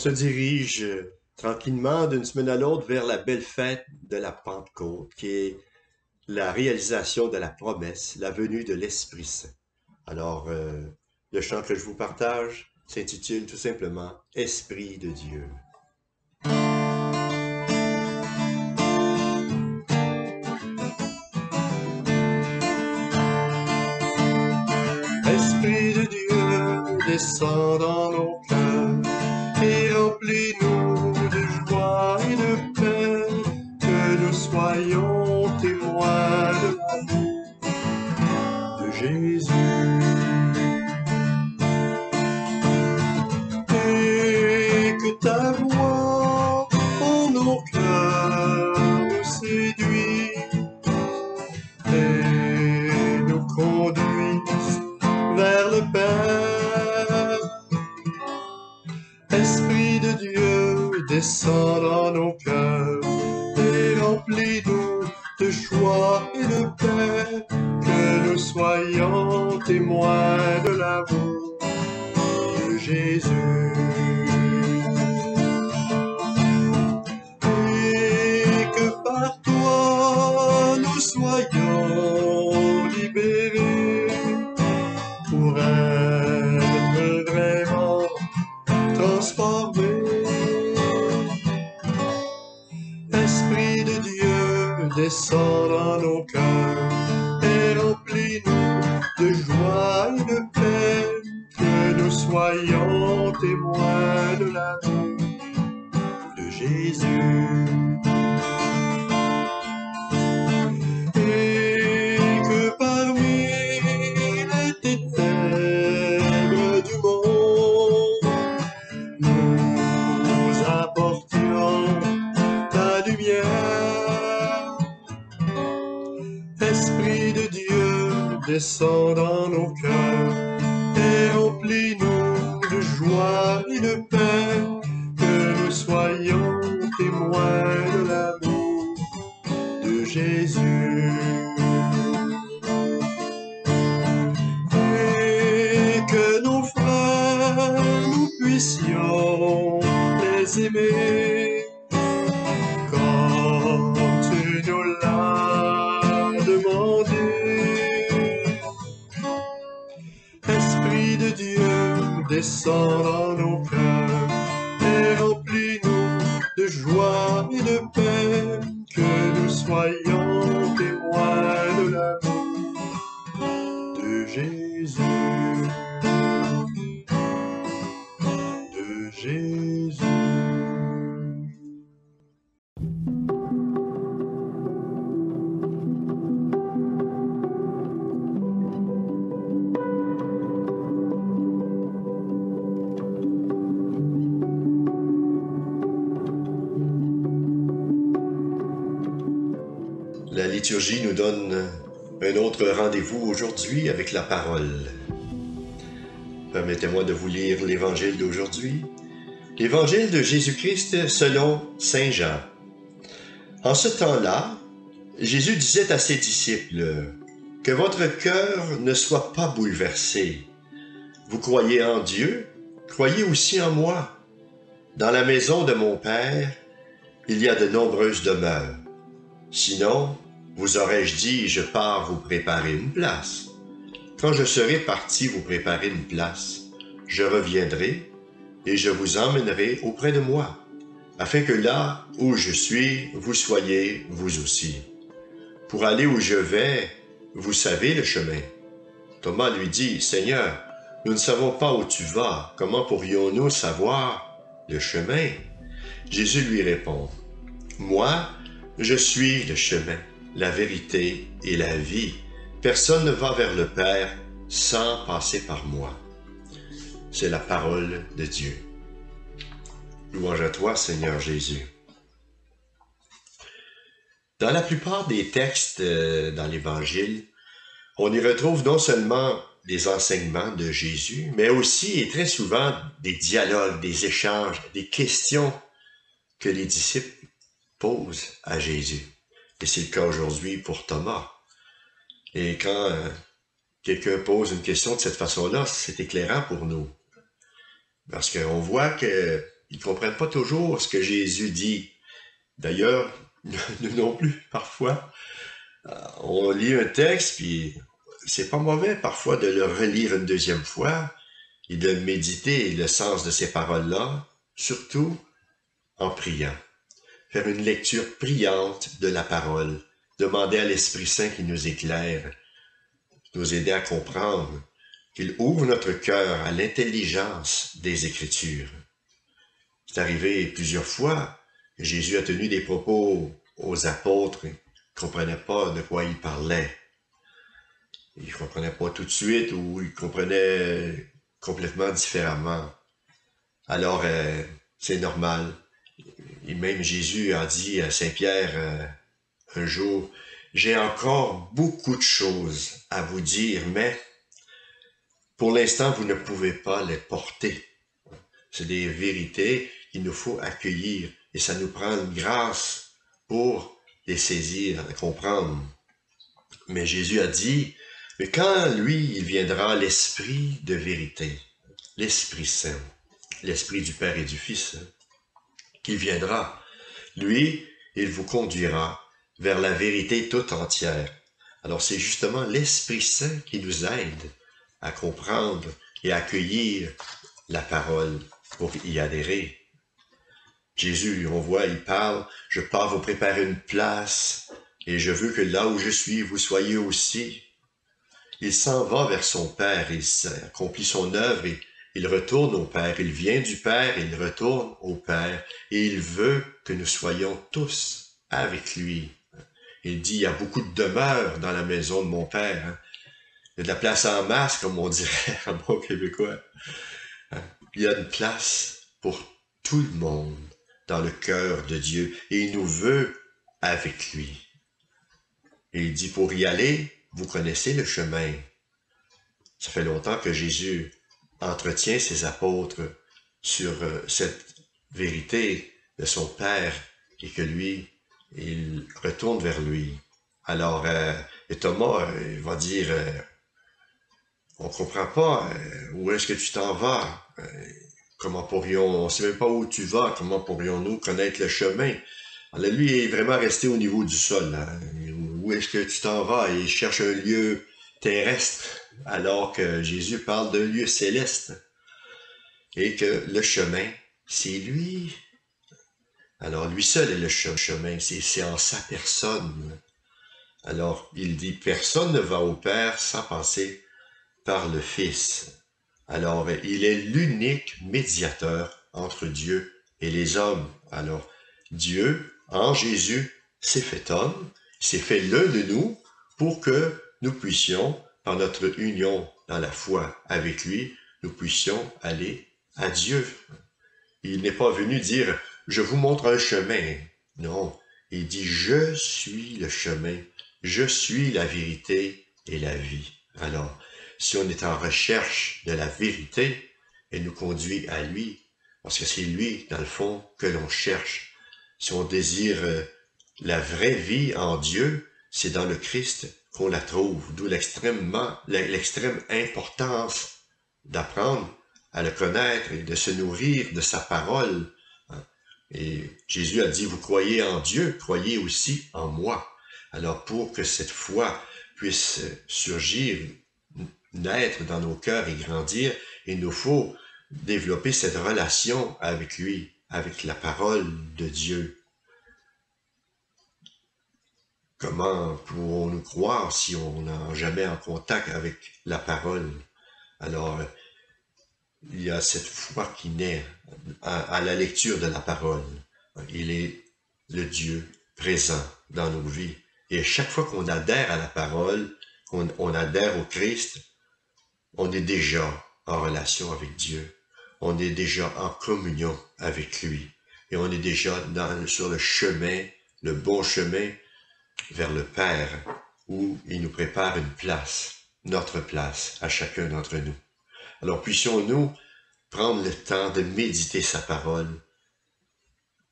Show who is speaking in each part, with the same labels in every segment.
Speaker 1: se dirige tranquillement d'une semaine à l'autre vers la belle fête de la Pentecôte, qui est la réalisation de la promesse, la venue de l'Esprit Saint. Alors, le chant que je vous partage s'intitule tout simplement « Esprit de Dieu ». Esprit de Dieu, descends dans nos cœurs et remplis-nous de joie et de paix, que nous soyons témoins de l'amour de Jésus. Et que ta voix en nos cœurs nous séduise et nous conduise vers le Père. Esprit de Dieu, descends dans nos cœurs et remplis-nous de joie et de paix, que nous soyons témoins de l'amour de Jésus. Et que par toi nous soyons libérés pour être vraiment transformés. Esprit de Dieu, descends dans nos cœurs et remplis-nous de joie et de paix, que nous soyons témoins de l'amour de Jésus. Et que parmi les ténèbres du monde, nous apportions ta lumière. Esprit de Dieu, descends dans nos cœurs et remplis-nous de joie et de paix, que nous soyons témoins de l'amour de Jésus. Et que nos frères, nous puissions les aimer comme tu nous l'as demandé. Esprit de Dieu, descends dans nos cœurs et remplis-nous de joie et de paix, que nous soyons témoins de l'amour de Jésus. De Jésus. La liturgie nous donne un autre rendez-vous aujourd'hui avec la parole. Permettez-moi de vous lire l'évangile d'aujourd'hui. L'évangile de Jésus-Christ selon Saint Jean. En ce temps-là, Jésus disait à ses disciples, « Que votre cœur ne soit pas bouleversé. Vous croyez en Dieu, croyez aussi en moi. Dans la maison de mon Père, il y a de nombreuses demeures. Sinon, vous aurais-je dit, je pars vous préparer une place. Quand je serai parti vous préparer une place, je reviendrai et je vous emmènerai auprès de moi, afin que là où je suis, vous soyez vous aussi. Pour aller où je vais, vous savez le chemin. » Thomas lui dit, « Seigneur, nous ne savons pas où tu vas, comment pourrions-nous savoir le chemin? » Jésus lui répond, « Moi, je suis le chemin, la vérité et la vie. Personne ne va vers le Père sans passer par moi. » C'est la parole de Dieu. Louange à toi, Seigneur Jésus. Dans la plupart des textes dans l'Évangile, on y retrouve non seulement des enseignements de Jésus, mais aussi et très souvent des dialogues, des échanges, des questions que les disciples posent à Jésus. Et c'est le cas aujourd'hui pour Thomas. Et quand quelqu'un pose une question de cette façon-là, c'est éclairant pour nous. Parce qu'on voit que ils ne comprennent pas toujours ce que Jésus dit. D'ailleurs, nous non plus, parfois. On lit un texte, puis c'est pas mauvais parfois de le relire une deuxième fois et de méditer le sens de ces paroles-là, surtout en priant. Faire une lecture priante de la parole, demander à l'Esprit Saint qui nous éclaire, nous aider à comprendre, qu'il ouvre notre cœur à l'intelligence des Écritures. C'est arrivé plusieurs fois que Jésus a tenu des propos aux apôtres qui ne comprenaient pas de quoi il parlait. Ils ne comprenaient pas tout de suite ou ils comprenaient complètement différemment. Alors, c'est normal. Et même Jésus a dit à Saint-Pierre un jour, « J'ai encore beaucoup de choses à vous dire, mais pour l'instant, vous ne pouvez pas les porter. » C'est des vérités qu'il nous faut accueillir et ça nous prend une grâce pour les saisir, les comprendre. Mais Jésus a dit, mais quand lui, il viendra l'Esprit de vérité, l'Esprit Saint, l'Esprit du Père et du Fils, qu'il viendra, lui, il vous conduira vers la vérité toute entière. Alors c'est justement l'Esprit Saint qui nous aide à comprendre et à accueillir la parole pour y adhérer. Jésus, on voit, il parle, « Je pars vous préparer une place, et je veux que là où je suis, vous soyez aussi. » Il s'en va vers son Père, il accomplit son œuvre, et il retourne au Père. Il vient du Père, il retourne au Père, et il veut que nous soyons tous avec lui. Il dit, il y a beaucoup de demeures dans la maison de mon Père. Il y a de la place en masse, comme on dirait en bon québécois. Il y a une place pour tout le monde dans le cœur de Dieu et il nous veut avec lui. Et il dit, pour y aller, vous connaissez le chemin. Ça fait longtemps que Jésus entretient ses apôtres sur cette vérité de son Père et que lui, il retourne vers lui. Alors, et Thomas, il va dire, on ne comprend pas, où est-ce que tu t'en vas? Comment pourrions, on ne sait même pas où tu vas, comment pourrions-nous connaître le chemin? Alors lui est vraiment resté au niveau du sol. Hein? Où est-ce que tu t'en vas? Il cherche un lieu terrestre, alors que Jésus parle d'un lieu céleste. Et que le chemin, c'est lui. Alors lui seul est le chemin, c'est en sa personne. Alors il dit, personne ne va au Père sans passer par le Fils. Alors, il est l'unique médiateur entre Dieu et les hommes. Alors, Dieu, en Jésus, s'est fait homme, s'est fait l'un de nous pour que nous puissions, par notre union dans la foi avec lui, nous puissions aller à Dieu. Il n'est pas venu dire, je vous montre un chemin. Non, il dit, je suis le chemin, je suis la vérité et la vie. Alors, si on est en recherche de la vérité, elle nous conduit à lui, parce que c'est lui, dans le fond, que l'on cherche. Si on désire la vraie vie en Dieu, c'est dans le Christ qu'on la trouve, d'où l'extrême importance d'apprendre à le connaître et de se nourrir de sa parole. Et Jésus a dit, vous croyez en Dieu, croyez aussi en moi. Alors pour que cette foi puisse surgir, naître dans nos cœurs et grandir, il nous faut développer cette relation avec lui, avec la parole de Dieu. Comment pouvons-nous croire si on n'a jamais en contact avec la parole? Alors, il y a cette foi qui naît à la lecture de la parole. Il est le Dieu présent dans nos vies. Et chaque fois qu'on adhère à la parole, on adhère au Christ, on est déjà en relation avec Dieu. On est déjà en communion avec lui. Et on est déjà sur le chemin, le bon chemin vers le Père, où il nous prépare une place, notre place, à chacun d'entre nous. Alors puissions-nous prendre le temps de méditer sa parole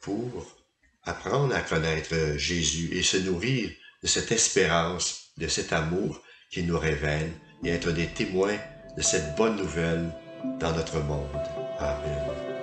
Speaker 1: pour apprendre à connaître Jésus et se nourrir de cette espérance, de cet amour qu'il nous révèle et être des témoins de cette bonne nouvelle dans notre monde. Amen.